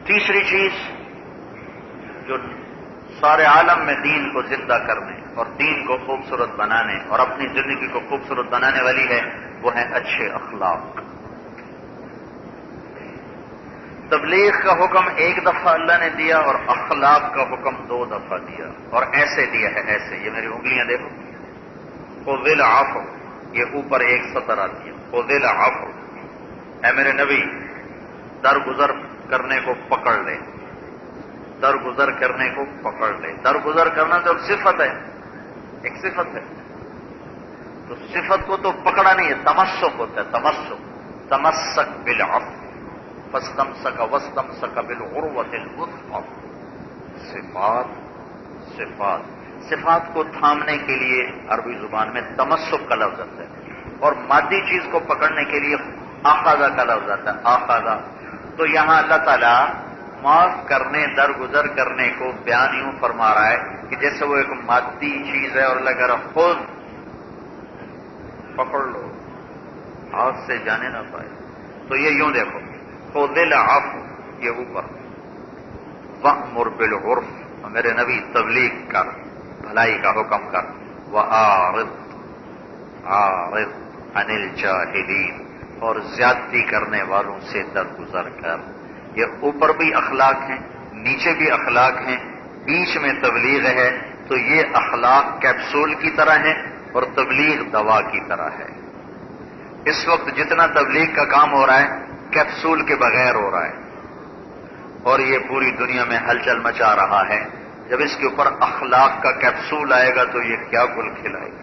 تیسری چیز جو سارے عالم میں دین کو زندہ کرنے اور دین کو خوبصورت بنانے اور اپنی زندگی کو خوبصورت بنانے والی ہے، وہ ہے اچھے اخلاق۔ تبلیغ کا حکم ایک دفعہ اللہ نے دیا اور اخلاق کا حکم 2 دفعہ دیا، اور ایسے دیا ہے، ایسے۔ یہ میری انگلیاں دیکھو، خذ العفو، یہ اوپر ایک سطر آتی ہے، خذ العفو، اے میرے نبی درگزر کرنے کو پکڑ لے، درگزر کرنے کو پکڑ لے۔ درگزر کرنا تو ایک صفت ہے، ایک صفت ہے، تو صفت کو تو پکڑا نہیں ہے، تمسک ہوتا ہے، تمسک۔ تمسک بالعفو فاستمسک واستمسک بالعروۃ الوثقی۔ صفات، صفات، صفات کو تھامنے کے لیے عربی زبان میں تمسک کا لفظ آتا ہے، اور مادی چیز کو پکڑنے کے لیے آخذہ کا لفظ آتا ہے، آخذہ۔ تو یہاں اللہ تعالیٰ معاف کرنے، درگزر کرنے کو بیان یوں فرما رہا ہے کہ جیسے وہ ایک مادی چیز ہے اور اللہ کہہ رہا خود پکڑ لو، ہاتھ سے جانے نہ پائے۔ تو یہ یوں دیکھو، خذ العفو، یہ اوپر، وأمر بالعرف، میرے نبی تبلیغ کر، بھلائی کا حکم کر، وأعرض عن الجاہلین، اور زیادتی کرنے والوں سے درگزر کر۔ یہ اوپر بھی اخلاق ہیں، نیچے بھی اخلاق ہیں، بیچ میں تبلیغ ہے، تو یہ اخلاق کیپسول کی طرح ہے اور تبلیغ دوا کی طرح ہے۔ اس وقت جتنا تبلیغ کا کام ہو رہا ہے کیپسول کے بغیر ہو رہا ہے، اور یہ پوری دنیا میں ہلچل مچا رہا ہے۔ جب اس کے اوپر اخلاق کا کیپسول آئے گا تو یہ کیا گل کھلائے گا۔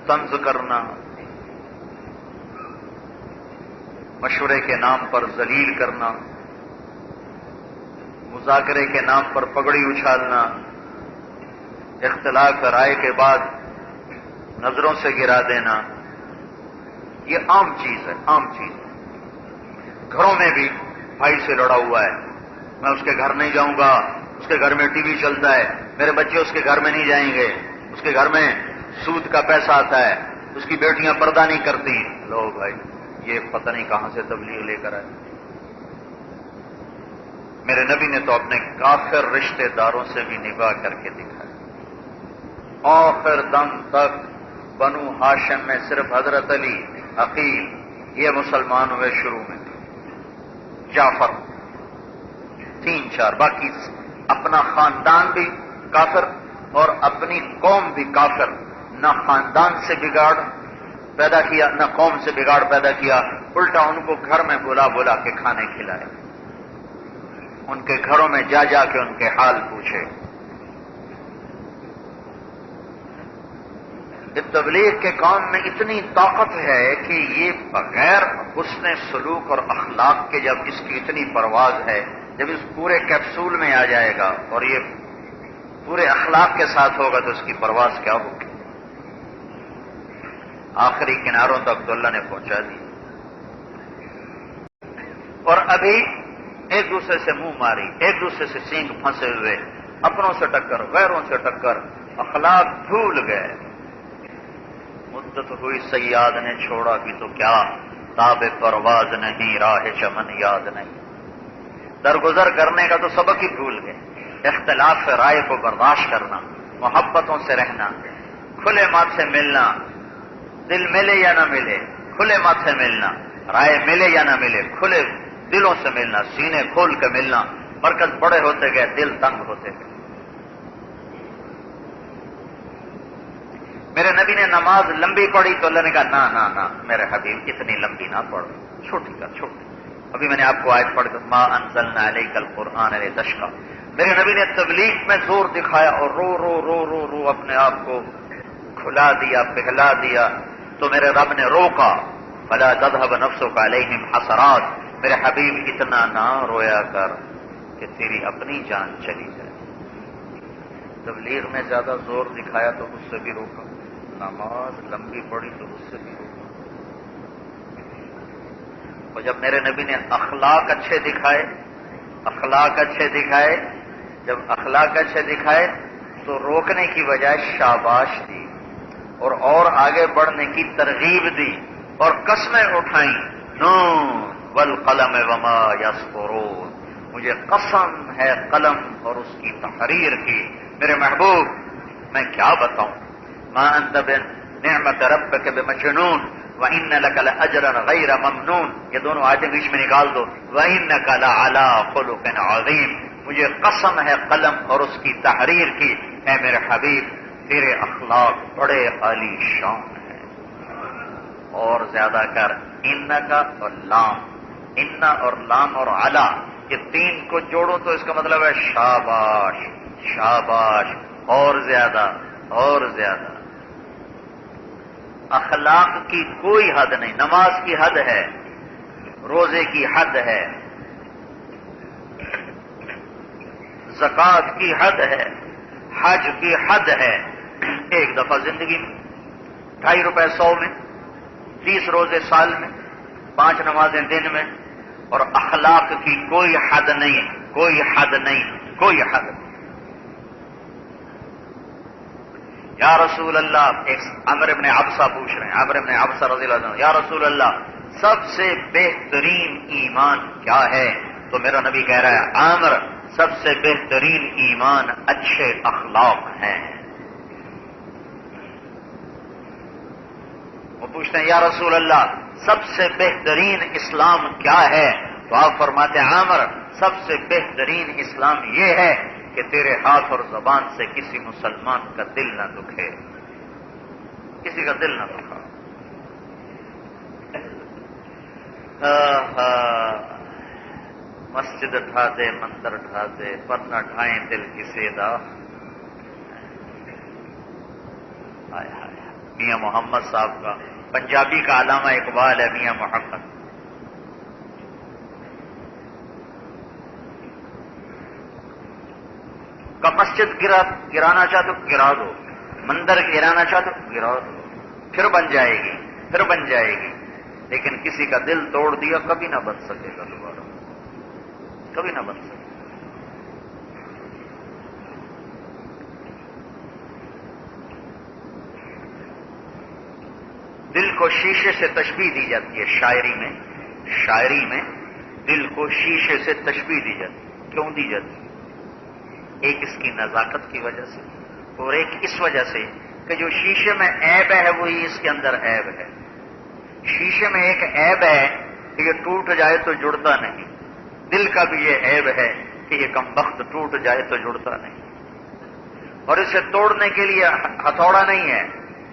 طنز کرنا، مشورے کے نام پر ذلیل کرنا، مذاکرے کے نام پر پگڑی اچھالنا، اختلاف رائے کے بعد نظروں سے گرا دینا، یہ عام چیز ہے، عام چیز ہے۔ گھروں میں بھی بھائی سے لڑا ہوا ہے، میں اس کے گھر نہیں جاؤں گا، اس کے گھر میں ٹی وی چلتا ہے، میرے بچے اس کے گھر میں نہیں جائیں گے، اس کے گھر میں سود کا پیسہ آتا ہے، اس کی بیٹیاں پردہ نہیں کرتی۔ لو بھائی، یہ پتہ نہیں کہاں سے تبلیغ لے کر آئے۔ میرے نبی نے تو اپنے کافر رشتہ داروں سے بھی نکاح کر کے دکھایا۔ آخر دم تک بنو ہاشم میں صرف حضرت علی، عقیل، یہ مسلمان ہوئے شروع میں، جعفر، 3-4، باقی اپنا خاندان بھی کافر اور اپنی قوم بھی کافر۔ نہ خاندان سے بگاڑ پیدا کیا، نہ قوم سے بگاڑ پیدا کیا، الٹا ان کو گھر میں بلا بلا کے کھانے کھلائے، ان کے گھروں میں جا جا کے ان کے حال پوچھے۔ تبلیغ کے کام میں اتنی طاقت ہے کہ یہ بغیر حسن سلوک اور اخلاق کے، جب اس کی اتنی پرواز ہے، جب اس پورے کیپسول میں آ جائے گا اور یہ پورے اخلاق کے ساتھ ہوگا تو اس کی پرواز کیا ہوگی۔ آخری کناروں تک تو اللہ نے پہنچا دی، اور ابھی ایک دوسرے سے منہ ماری، ایک دوسرے سے سینگ پھنسے ہوئے، اپنوں سے ٹکر، غیروں سے ٹکر، اخلاق بھول گئے۔ مدت ہوئی سیاد نے چھوڑا بھی تو کیا، تاب پرواز نہیں، راہ چمن یاد نہیں۔ درگزر کرنے کا تو سبق ہی بھول گئے۔ اختلاف رائے کو برداشت کرنا، محبتوں سے رہنا، کھلے ماتھ سے ملنا، دل ملے یا نہ ملے کھلے ماتھ سے ملنا، رائے ملے یا نہ ملے کھلے دلوں سے ملنا، سینے کھول کے ملنا۔ مرکز بڑے ہوتے گئے، دل تنگ ہوتے گئے۔ میرے نبی نے نماز لمبی پڑھی تو اللہ نے کہا نہ نہ نہ میرے حبیب اتنی لمبی نہ پڑھ، چھوٹی کر، چھوٹی۔ ابھی میں نے آپ کو آیت پڑھ دی، ما انزلنا علیک القرآن لتشقی۔ میرے نبی نے تبلیغ میں زور دکھایا اور رو رو رو رو رو اپنے آپ کو کھلا دیا، پہلا دیا، تو میرے رب نے روکا، فلا تذهب نفسك علیہم حسرات، میرے حبیب اتنا نہ رویا کر کہ تیری اپنی جان چلی جائے۔ تبلیغ میں زیادہ زور دکھایا تو اس سے بھی روکا، نماز لمبی پڑی تو اس سے بھی روکا۔ اور جب میرے نبی نے اخلاق اچھے دکھائے، اخلاق اچھے دکھائے، جب اخلاق اچھے دکھائے تو روکنے کی بجائے شاباش دی اور آگے بڑھنے کی ترغیب دی اور قسمیں اٹھائیں، نو والقلم وما یسطرون، مجھے قسم ہے قلم اور اس کی تحریر کی، میرے محبوب میں کیا بتاؤں، ما انت بنعمت ربک بمجنون وان لک لاجرا غیر ممنون، یہ دونوں آیتیں بیچ میں نکال دو، وانک لعلی خلق عظیم، مجھے قسم ہے قلم اور اس کی تحریر کی، اے میرے حبیب تیرے اخلاق بڑے عالی شان ہیں۔ اور زیادہ کر، ان کا اور لام، ان اور لام اور علا، یہ تین کو جوڑو تو اس کا مطلب ہے شاباش شاباش، اور زیادہ اور زیادہ۔ اخلاق کی کوئی حد نہیں، نماز کی حد ہے، روزے کی حد ہے، زکوٰۃ کی حد ہے، حج کی حد ہے۔ ایک دفعہ زندگی میں 2.5 روپے 100 میں، 30 روزے سال میں، 5 نمازیں دن میں، اور اخلاق کی کوئی حد نہیں، کوئی حد نہیں، کوئی حد نہیں۔ یا رسول اللہ، ایک عمرو بن عبسہ پوچھ رہے ہیں، عمرو بن عبسہ رضی اللہ عنہ، یا رسول اللہ سب سے بہترین ایمان کیا ہے؟ تو میرا نبی کہہ رہا ہے، عامر سب سے بہترین ایمان اچھے اخلاق ہیں۔ وہ پوچھتے ہیں، یا رسول اللہ سب سے بہترین اسلام کیا ہے؟ تو آپ فرماتے ہیں، عامر سب سے بہترین اسلام یہ ہے کہ تیرے ہاتھ اور زبان سے کسی مسلمان کا دل نہ دکھے، کسی کا دل نہ دکھا۔ مسجد ڈھا دے مندر ڈھا دے پر نہ ڈھائیں دل کسی دا۔ میاں محمد صاحب کا، پنجابی کا علامہ اقبال ہے میاں محمد، کا مسجد گرانا چاہ تو گرا دو، مندر گرانا چاہ تو گرا دو، پھر بن جائے گی، پھر بن جائے گی، لیکن کسی کا دل توڑ دیا کبھی نہ بن سکے گا دوبارہ، کبھی نہ بن سکے۔ دل کو شیشے سے تشبیہ دی جاتی ہے شاعری میں، شاعری میں دل کو شیشے سے تشبیہ دی جاتی ہے۔ کیوں دی جاتی ہے؟ ایک اس کی نزاکت کی وجہ سے، اور ایک اس وجہ سے کہ جو شیشے میں عیب ہے وہی اس کے اندر عیب ہے۔ شیشے میں ایک عیب ہے کہ یہ ٹوٹ جائے تو جڑتا نہیں، دل کا بھی یہ عیب ہے کہ یہ کمبخت ٹوٹ جائے تو جڑتا نہیں، اور اسے توڑنے کے لیے ہتھوڑا نہیں ہے،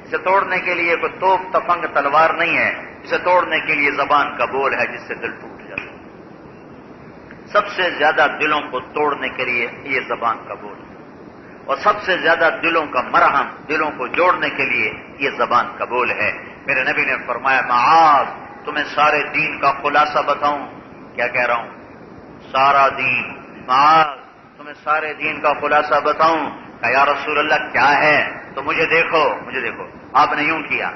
اسے توڑنے کے لیے کوئی توپ تفنگ تلوار نہیں ہے، اسے توڑنے کے لیے زبان کا بول ہے جس سے دل ٹوٹ جاتا ہے۔ سب سے زیادہ دلوں کو توڑنے کے لیے یہ زبان کا بول ہے، اور سب سے زیادہ دلوں کا مرہم، دلوں کو جوڑنے کے لیے یہ زبان کا بول ہے۔ میرے نبی نے فرمایا، معاذ تمہیں سارے دین کا خلاصہ بتاؤں؟ کیا کہہ رہا ہوں؟ سارا دین۔ معاذ تمہیں سارے دین کا خلاصہ بتاؤں؟ کہ یا رسول اللہ کیا ہے؟ تو مجھے دیکھو، مجھے دیکھو۔ آپ نے یوں کیا،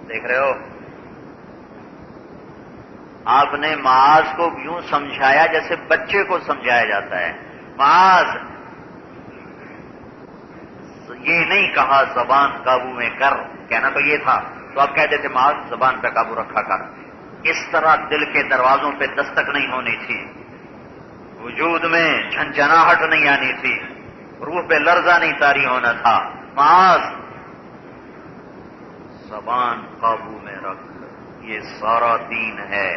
دیکھ رہے ہو؟ آپ نے معاذ کو یوں سمجھایا جیسے بچے کو سمجھایا جاتا ہے۔ معاذ، یہ نہیں کہا زبان قابو میں کر، کہنا تو یہ تھا، تو آپ کہتے تھے معاذ زبان پہ قابو رکھا کر۔ اس طرح دل کے دروازوں پہ دستک نہیں ہونی تھی، وجود میں جھنجھناہٹ نہیں آنی تھی، روح پہ لرزہ نہیں طاری ہونا تھا۔ معاذ زبان قابو میں رکھ، یہ سارا دین ہے۔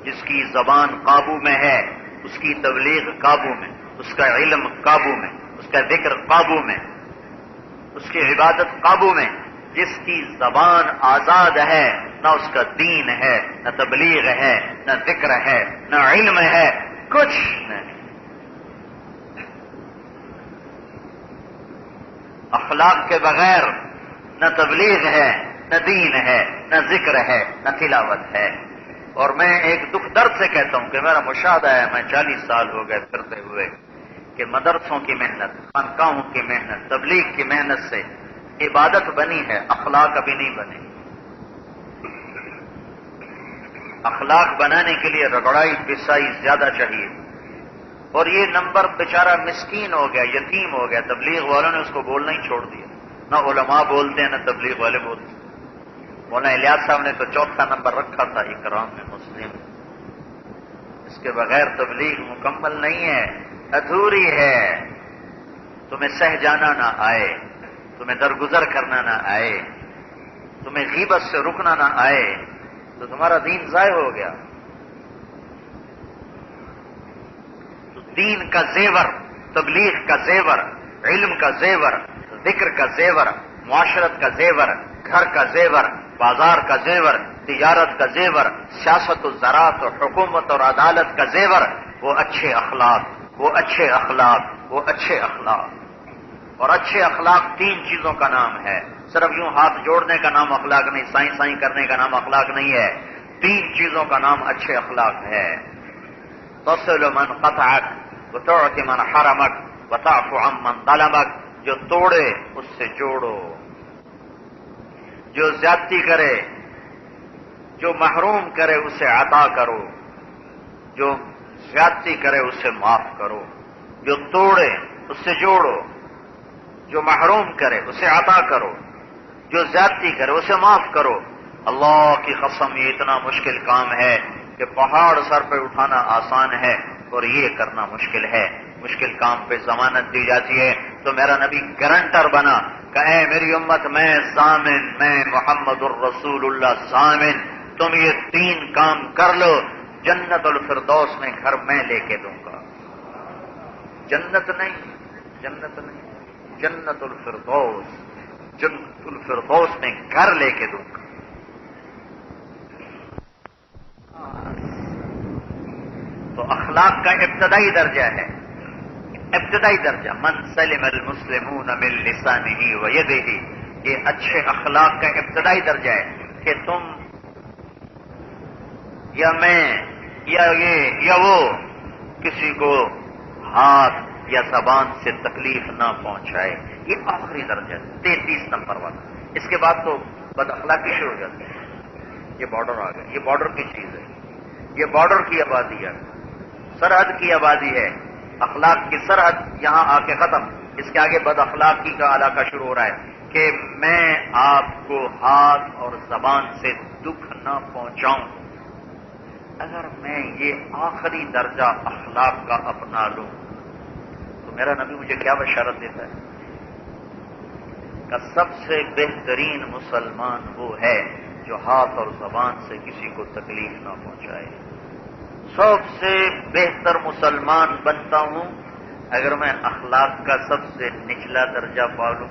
جس کی زبان قابو میں ہے اس کی تبلیغ قابو میں، اس کا علم قابو میں، اس کا ذکر قابو میں، اس کی عبادت قابو میں۔ جس کی زبان آزاد ہے نہ اس کا دین ہے، نہ تبلیغ ہے، نہ ذکر ہے، نہ علم ہے، کچھ نہیں۔ اخلاق کے بغیر نہ تبلیغ ہے، نہ دین ہے، نہ ذکر ہے، نہ تلاوت ہے۔ اور میں ایک دکھ درد سے کہتا ہوں کہ میرا مشاہدہ ہے، میں 40 سال ہو گئے پھرتے ہوئے، کہ مدرسوں کی محنت، خانقاہوں کی محنت، تبلیغ کی محنت سے عبادت بنی ہے، اخلاق ابھی نہیں بنے۔ اخلاق بنانے کے لیے رگڑائی پسائی زیادہ چاہیے، اور یہ نمبر بیچارہ مسکین ہو گیا، یتیم ہو گیا، تبلیغ والوں نے اس کو بولنا ہی چھوڑ دیا، نہ علماء بولتے ہیں نہ تبلیغ والے بولتے ہیں۔ مولانا الیاس صاحب نے تو چوتھا نمبر رکھا تھا اکرام مسلم. اس کے بغیر تبلیغ مکمل نہیں ہے، ادھوری ہے. تمہیں سہ جانا نہ آئے، تمہیں درگزر کرنا نہ آئے، تمہیں غیبت سے رکنا نہ آئے تو تمہارا دین ضائع ہو گیا. تو دین کا زیور، تبلیغ کا زیور، علم کا زیور، ذکر کا زیور، معاشرت کا زیور، گھر کا زیور، بازار کا زیور، تجارت کا زیور، سیاست و زراعت اور حکومت اور عدالت کا زیور وہ اچھے اخلاق، وہ اچھے اخلاق، وہ اچھے اخلاق. اور اچھے اخلاق تین چیزوں کا نام ہے. صرف یوں ہاتھ جوڑنے کا نام اخلاق نہیں، سائیں سائیں کرنے کا نام اخلاق نہیں ہے. تین چیزوں کا نام اچھے اخلاق ہے. تصل من قطعک وتعطی من حرمک وتعفو عن من ظلمک. جو توڑے اس سے جوڑو، جو زیادتی کرے، جو محروم کرے اسے عطا کرو، جو زیادتی کرے اسے معاف کرو. جو توڑے اس سے جوڑو، جو محروم کرے اسے عطا کرو، جو زیادتی کرے اسے معاف کرو. اللہ کی قسم یہ اتنا مشکل کام ہے کہ پہاڑ سر پہ اٹھانا آسان ہے اور یہ کرنا مشکل ہے. مشکل کام پہ ضمانت دی جاتی ہے تو میرا نبی گارنٹر بنا کہ اے میری امت میں ضامن، میں محمد الرسول اللہ ضامن، تم یہ تین کام کر لو، جنت الفردوس میں گھر میں لے کے دوں گا. جنت نہیں، جنت نہیں، جنت الفردوس، جنت الفردوس میں گھر لے کے دوں گا. تو اخلاق کا ابتدائی درجہ ہے، ابتدائی درجہ من سلم المسلمون من لسانہ ویدہ. یہ اچھے اخلاق کا ابتدائی درجہ ہے کہ تم یا میں یا یہ یا وہ کسی کو ہاتھ یا زبان سے تکلیف نہ پہنچائے. یہ آخری درجہ ہے، 33 نمبر والا. اس کے بعد تو بد اخلاقی شروع ہو جاتی ہے. یہ بارڈر آ گیا، یہ بارڈر کی چیز ہے، یہ بارڈر کی آبادی ہے، سرحد کی آبادی ہے. اخلاق کی سرحد یہاں آ کے ختم. اس کے آگے بد اخلاقی کا علاقہ شروع ہو رہا ہے کہ میں آپ کو ہاتھ اور زبان سے دکھ نہ پہنچاؤں. اگر میں یہ آخری درجہ اخلاق کا اپنا لوں تو میرا نبی مجھے کیا بشارت دیتا ہے کہ سب سے بہترین مسلمان وہ ہے جو ہاتھ اور زبان سے کسی کو تکلیف نہ پہنچائے. سب سے بہتر مسلمان بنتا ہوں اگر میں اخلاق کا سب سے نچلا درجہ پالوں.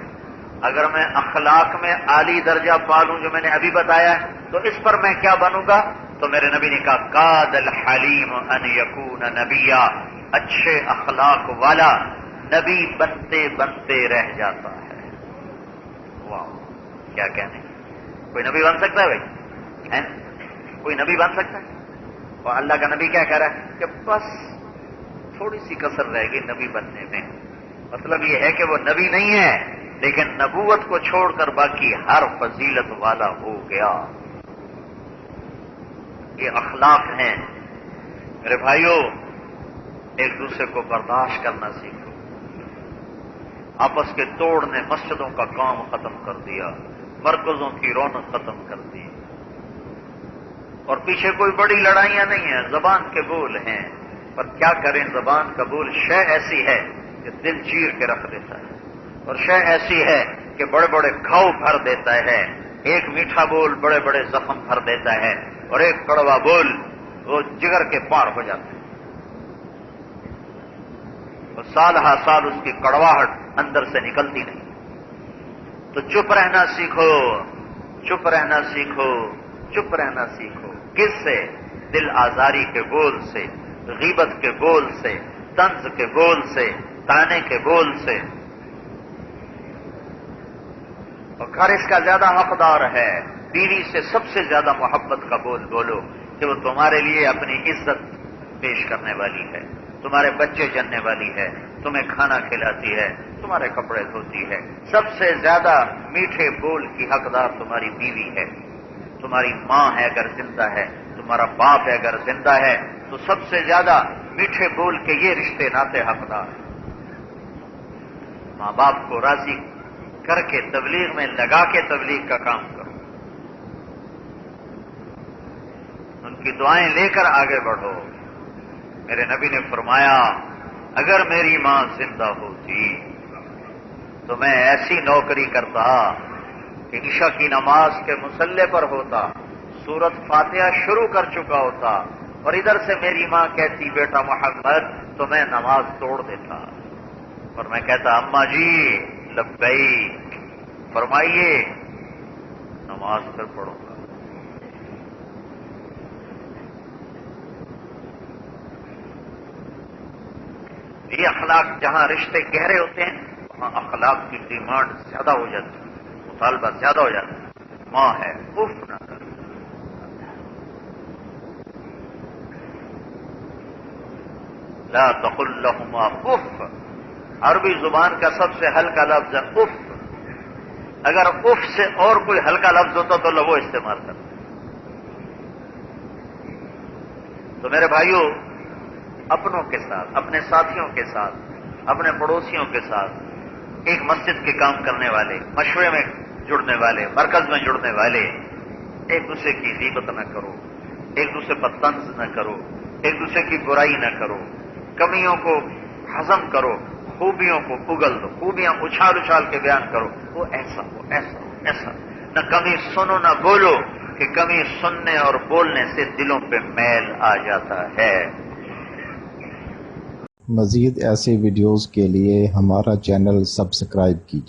اگر میں اخلاق میں عالی درجہ پالوں جو میں نے ابھی بتایا ہے تو اس پر میں کیا بنوں گا؟ تو میرے نبی نے کہا کاد الحلیم ان یکون نبیا. اچھے اخلاق والا نبی بنتے بنتے رہ جاتا ہے. واہ کیا کہنے. کوئی نبی بن سکتا ہے بھائی؟ کوئی نبی بن سکتا ہے؟ اور اللہ کا نبی کیا کہہ رہا ہے کہ بس تھوڑی سی کسر رہ گئی نبی بننے میں. مطلب یہ ہے کہ وہ نبی نہیں ہے لیکن نبوت کو چھوڑ کر باقی ہر فضیلت والا ہو گیا. یہ اخلاق ہیں میرے بھائیوں. ایک دوسرے کو برداشت کرنا سیکھو. آپس کے توڑ نے مسجدوں کا کام ختم کر دیا، مرکزوں کی رونق ختم کر دی. اور پیچھے کوئی بڑی لڑائیاں نہیں ہیں، زبان کے بول ہیں. پر کیا کریں، زبان کا بول شے ایسی ہے کہ دل چیر کے رکھ دیتا ہے، اور شے ایسی ہے کہ بڑے بڑے گھاؤ بھر دیتا ہے. ایک میٹھا بول بڑے بڑے زخم بھر دیتا ہے اور ایک کڑوا بول وہ جگر کے پار ہو جاتا ہے. اور سال ہا سال اس کی کڑواہٹ اندر سے نکلتی نہیں. تو چپ رہنا سیکھو، چپ رہنا سیکھو، چپ رہنا سیکھو. کس سے؟ دل آزاری کے بول سے، غیبت کے بول سے، طنز کے بول سے، تانے کے بول سے. اور گھر اس کا زیادہ حقدار ہے. بیوی سے سب سے زیادہ محبت کا بول بولو کہ وہ تمہارے لیے اپنی عزت پیش کرنے والی ہے، تمہارے بچے جننے والی ہے، تمہیں کھانا کھلاتی ہے، تمہارے کپڑے دھوتی ہے. سب سے زیادہ میٹھے بول کی حقدار تمہاری بیوی ہے. تمہاری ماں ہے اگر زندہ ہے، تمہارا باپ ہے اگر زندہ ہے تو سب سے زیادہ میٹھے بول کے یہ رشتے ناتے حقدار ہیں. ماں باپ کو راضی کر کے تبلیغ میں لگا کے تبلیغ کا کام کرو. ان کی دعائیں لے کر آگے بڑھو۔ میرے نبی نے فرمایا اگر میری ماں زندہ ہوتی تو میں ایسی نوکری کرتا کہ عشاء کی نماز کے مصلے پر ہوتا، سورت فاتحہ شروع کر چکا ہوتا، اور ادھر سے میری ماں کہتی بیٹا محمد، تو میں نماز توڑ دیتا اور میں کہتا اماں جی لبیک، فرمائیے، نماز پھر پڑھوں گا۔ یہ اخلاق، جہاں رشتے گہرے ہوتے ہیں وہاں اخلاق کی ڈیمانڈ زیادہ ہو جاتی ہے، مطالبہ زیادہ ہو جاتا ہے۔ ماں ہے اف نہ کر، لا تقل لهما اف، عربی زبان کا سب سے ہلکا لفظ ہے اف۔ اگر اف سے اور کوئی ہلکا لفظ ہوتا تو وہ استعمال کرتا۔ تو میرے بھائیوں، اپنوں کے ساتھ، اپنے ساتھیوں کے ساتھ، اپنے پڑوسیوں کے ساتھ، ایک مسجد کے کام کرنے والے، مشورے میں جڑنے والے، مرکز میں جڑنے والے، ایک دوسرے کی غیبت نہ کرو، ایک دوسرے پر طنز نہ کرو، ایک دوسرے کی برائی نہ کرو، کمیوں کو ہضم کرو، خوبیوں کو اگل دو، خوبیاں اچھال اچھال کے بیان کرو، وہ ایسا ہو ایسا ہو ایسا، نہ کمی سنو نہ بولو، کہ کمی سننے اور بولنے سے دلوں پہ میل آ جاتا ہے۔ مزید ایسے ویڈیوز کے لیے ہمارا چینل سبسکرائب کیجیے۔